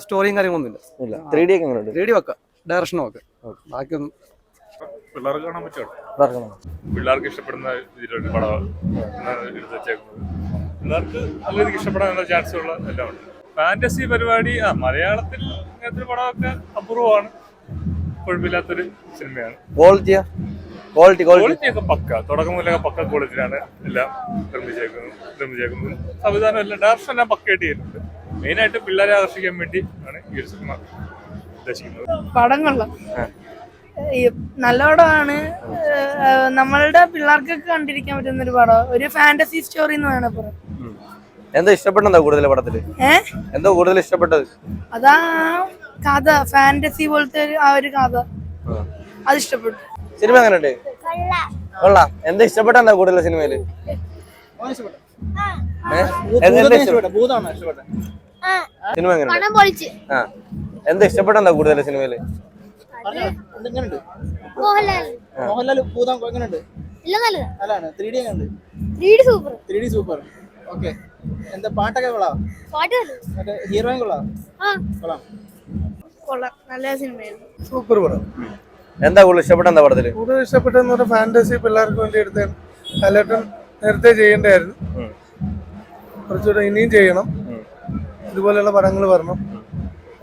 സ്റ്റോറിയും കാര്യങ്ങളൊന്നും ഇല്ല. 3D ഒക്കെ എങ്ങനെയുണ്ട്? 3D വെക്കാം, ഡയറക്ഷനും ഒക്കെ. ബാക്കിയൊന്നും പിള്ളേർക്ക് കാണാൻ പറ്റുമോ? പിള്ളേർക്ക് ഇഷ്ടപ്പെടുന്ന രീതിയിലുള്ള പടമാണ് എടുത്ത് വെച്ചേക്കുന്നത്. പിള്ളേർക്ക് നല്ല രീതിക്ക് ഇഷ്ടപ്പെടാനുള്ള ചാൻസുള്ള എല്ലാം ഉണ്ട്. ഫാന്റസി പരിപാടി മലയാളത്തിൽ ഇങ്ങനത്തെ ഒരു പടമൊക്കെ അപൂർവമാണ്. കുഴപ്പമില്ലാത്തൊരു സിനിമയാണ്. ക്വാളിറ്റി ഒക്കെ പക്ക, തുടക്കം മുതലൊക്കെ പക്ക ക്വാളിറ്റിയിലാണ് എല്ലാം നിർമ്മിച്ചേക്കുന്നത്. സംവിധാനം എല്ലാം ഡയറക്ഷൻ എല്ലാം പക്കയായിട്ട് ചെയ്യുന്നുണ്ട്. മെയിനായിട്ട് പിള്ളേരെ ആകർഷിക്കാൻ വേണ്ടി ആണ് ഈ ഒരു സിനിമ ഉദ്ദേശിക്കുന്നത്. പടം കൊള്ളാം, നല്ല പടമാണ്. നമ്മളുടെ പിള്ളേർക്കൊക്കെ കണ്ടിരിക്കാൻ പറ്റുന്ന ഒരു പടം, ഒരു ഫാന്റസി സ്റ്റോറി എന്ന് വേണം പറയാം. എന്താ ഇഷ്ടപ്പെട്ടത് കൂടുതൽ പടത്തില്? എന്തോ കൂടുതൽ ഇഷ്ടപ്പെട്ടത്? അതാ കഥ, ഫാന്റസി പോലത്തെ ആ ഒരു കഥ, അത് ഇഷ്ടപ്പെട്ടു. സിനിമ എങ്ങനെയുണ്ട്? കൊള്ളാം. എന്താ ഇഷ്ടപ്പെട്ട എന്താ കൂടുതൽ സിനിമയില്? സിനിമ എങ്ങനെയുണ്ട്? എന്താ ഇഷ്ടപ്പെട്ട എന്താ കൂടുതൽ സിനിമയില്? മോഹൻലാൽ ഭൂതം എങ്ങനെയുണ്ട്? 3D എങ്ങനെയുണ്ട്? 3D super. ഓക്കെ, എന്താ പാട്ടൊക്കെ കൊള്ളാം? ഹീറോയിൻ കൊള്ളാം. നല്ല സിനിമയായിരുന്നു. സൂപ്പർ പടം. എന്താ കൂടുതൽ ഇഷ്ടപ്പെട്ട എന്താ പടത്തില്? കൂടുതൽ ഇഷ്ടപ്പെട്ടെന്ന് പറഞ്ഞാൽ ഫാന്റസി പിള്ളേർക്ക് വേണ്ടി എടുത്താണ്. ലാലേട്ടൻ നേരത്തെ ചെയ്യേണ്ടായിരുന്നു, കുറച്ചുകൂടെ ഇനിയും ചെയ്യണം. ഇതുപോലെയുള്ള പടങ്ങൾ വരണം.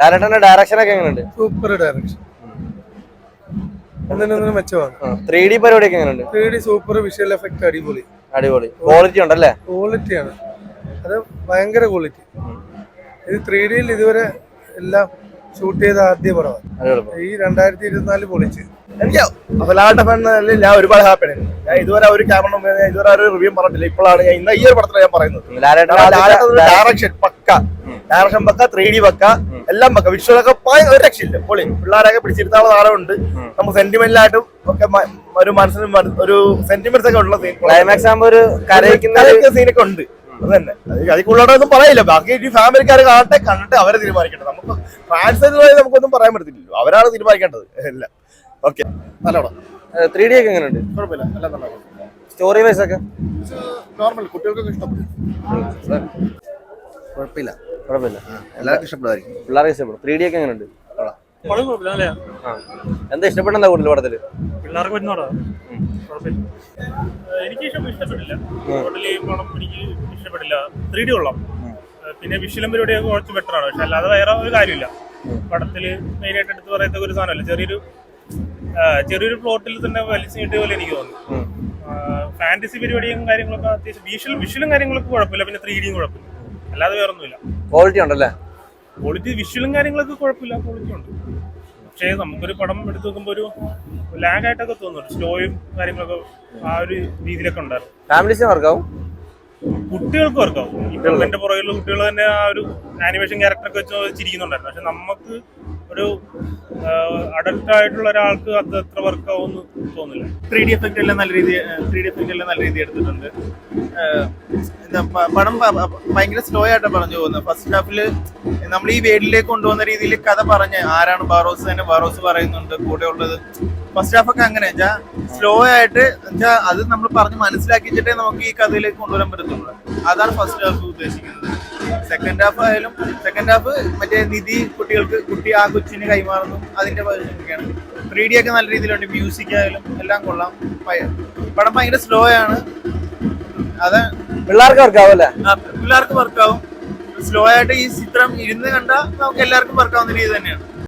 ലാലേട്ടന്റെ ഡയറക്ഷൻ ഒക്കെ എങ്ങനെയുണ്ട്? Super direction, ഒന്നിനൊന്നിനും മെച്ചമാണ്. 3D പരിപാടി ഒക്കെ എങ്ങനെയുണ്ട്? 3D സൂപ്പർ, വിഷ്വൽ എഫക്ട് അടിപൊളി. ക്വാളിറ്റി ഉണ്ടല്ലേ? ക്വാളിറ്റിയാണ്, അത് ഭയങ്കര ക്വാളിറ്റി. ഇത് 3Dയിൽ ഇതുവരെ എല്ലാം ഷൂട്ട് ചെയ്ത ആദ്യ പടമാണ്. ഈ 2024 പൊളിച്ച്. അപ്പൊ ലാലേട്ടൻ ഫാൻ ഞാൻ ഒരുപാട് ഹാപ്പിയാണ്. ഞാൻ ഇതുവരെ ഒരു ക്യാമറ ഇതുവരെ ഒരു റിവ്യൂ പറഞ്ഞിട്ടില്ല. ഇപ്പോഴാണ് ഞാൻ ഈ ഒരു പടത്തിലാണ് ഞാൻ പറയുന്നത്. ഡയറക്ഷൻ പക്ക, 3D പക്ക, എല്ലാം പക്ക. വിഷ്വലൊക്കെ ഒരു രക്ഷയില്ല, പൊളി. പിള്ളേരൊക്കെ പിടിച്ചിരുത്താനുള്ള സാധനമുണ്ട്. നമുക്ക് സെന്റിമെന്റലായിട്ടും ഒക്കെ ഒരു മനസ്സിന് ഒരു സെന്റിമെന്റ്സ് ഒക്കെ ഉള്ള സീൻ, ക്ലൈമാക്സ് ആകുമ്പോൾ ഒരു കരയിക്കുന്ന സീനൊക്കെ ഉണ്ട്. അത് തന്നെ, അതിൽ കൂടുതലൊന്നും പറയില്ല. ബാക്കി ഈ ഫാമിലിക്കാർ കണ്ടിട്ട് അവരെ തീരുമാനിക്കട്ടെ. നമുക്ക് ഫാൻസ് നമുക്കൊന്നും പറയാൻ പറ്റത്തില്ലല്ലോ, അവരാണ് തീരുമാനിക്കേണ്ടത് എല്ലാം. ഓക്കെ, നല്ല പടം. 3D ഒക്കെ എങ്ങനെയുണ്ട്? കുഴപ്പമില്ല, എല്ലാം നല്ല. സ്റ്റോറി വൈസ് ഒക്കെ നോർമൽ, കുട്ടികൾക്കൊക്കെ ഇഷ്ടപ്പെടും. കുഴപ്പമില്ല, എല്ലാവർക്കും ഇഷ്ടപ്പെടുമായിരിക്കും. പിള്ളേർക്ക് ഇഷ്ടപ്പെടും. 3D ഒക്കെ എങ്ങനെയുണ്ട്? എന്താ ഇഷ്ടപ്പെട്ട എന്താ കൂടുതൽ പടത്തില്? പിള്ളേർക്ക് പറ്റുന്നോടാ കുഴപ്പമില്ല. എനിക്ക് ഇഷ്ടപ്പെട്ടില്ല, എനിക്ക് ഇഷ്ടപ്പെട്ടില്ല. 3D കൊള്ളാം, പിന്നെ വിഷ്വലും പരിപാടിയൊക്കെ കുറച്ച് ബെറ്റർ ആണ്. പക്ഷെ അല്ലാതെ വേറെ ഒരു കാര്യമില്ല പടത്തില്. മെയിനായിട്ട് എടുത്ത് പറയത്തക്ക ഒരു സാധനമല്ല. ചെറിയൊരു പ്ലോട്ടിൽ തന്നെ വലിച്ചു നീട്ടിയ പോലെ എനിക്ക് തോന്നുന്നു. ഫാന്റസി പരിപാടിയും കാര്യങ്ങളൊക്കെ അത്യാവശ്യം വിഷ്വലും കാര്യങ്ങളൊക്കെ കുഴപ്പമില്ല. പിന്നെ 3Dയും കുഴപ്പമില്ല, അല്ലാതെ വേറെ ഒന്നുമില്ല. ക്വാളിറ്റി ഉണ്ടല്ലേ? ക്വാളിറ്റി വിഷ്വലും കാര്യങ്ങളൊക്കെ കുഴപ്പമില്ല, ക്വാളിറ്റി ഉണ്ട്. പക്ഷേ നമുക്കൊരു പടം എടുത്ത് നോക്കുമ്പോൾ ഒരു ലാഗായിട്ടൊക്കെ തോന്നുന്നു. സ്ലോയും കാര്യങ്ങളൊക്കെ ആ ഒരു രീതിയിലൊക്കെ ഉണ്ടായിരുന്നു. ഫാമിലീസിന് വർക്കാവും, കുട്ടികൾക്ക് വർക്കാവും. ഇപ്പം എന്റെ പുറകിലുള്ള കുട്ടികൾ തന്നെ ആ ഒരു ആനിമേഷൻ ക്യാരക്ടറൊക്കെ വെച്ച് ചിരിക്കുന്നുണ്ടായിരുന്നു. പക്ഷെ നമുക്ക് ഒരു അഡൽട്ട് ആയിട്ടുള്ള ഒരാൾക്ക് അത് എത്ര വർക്കാവും എന്ന് തോന്നില്ല. 3D എഫക്റ്റ് എല്ലാം നല്ല രീതി എടുത്തിട്ടുണ്ട്. പടം ഭയങ്കര സ്ലോ ആയിട്ടാണ് പറഞ്ഞു പോകുന്നത്. ഫസ്റ്റ് ഹാഫില് നമ്മൾ ഈ വേഡിലേക്ക് കൊണ്ടുപോകുന്ന രീതിയിൽ കഥ പറഞ്ഞ് ആരാണ് ബാറോസ് തന്നെ ബാറോസ് പറയുന്നുണ്ട് കൂടെ ഉള്ളത്. ഫസ്റ്റ് ഹാഫ് ഒക്കെ അങ്ങനെ വെച്ചാൽ സ്ലോ ആയിട്ട് വെച്ചാൽ അത് നമ്മൾ പറഞ്ഞ് മനസ്സിലാക്കിച്ചിട്ടേ നമുക്ക് ഈ കഥയിലേക്ക് കൊണ്ടുവരാൻ പറ്റത്തുള്ളൂ. അതാണ് ഫസ്റ്റ് ഹാഫ് ഉദ്ദേശിക്കുന്നത്. സെക്കൻഡ് ഹാഫ് മറ്റേ നിധി കുട്ടി ആ കൊച്ചിന് കൈമാറുന്നു, അതിന്റെ പകുതിയൊക്കെയാണ്. 3D ഒക്കെ നല്ല രീതിയിലുണ്ട്, മ്യൂസിക് ആയാലും എല്ലാം കൊള്ളാം. പടം ഭയങ്കര സ്ലോ ആണ്, അത് പിള്ളേർക്ക് വർക്കാവും. സ്ലോ ആയിട്ട് ഈ ചിത്രം ഇരുന്ന് കണ്ടാൽ നമുക്ക് എല്ലാവർക്കും വർക്കാവുന്ന രീതി തന്നെയാണ്.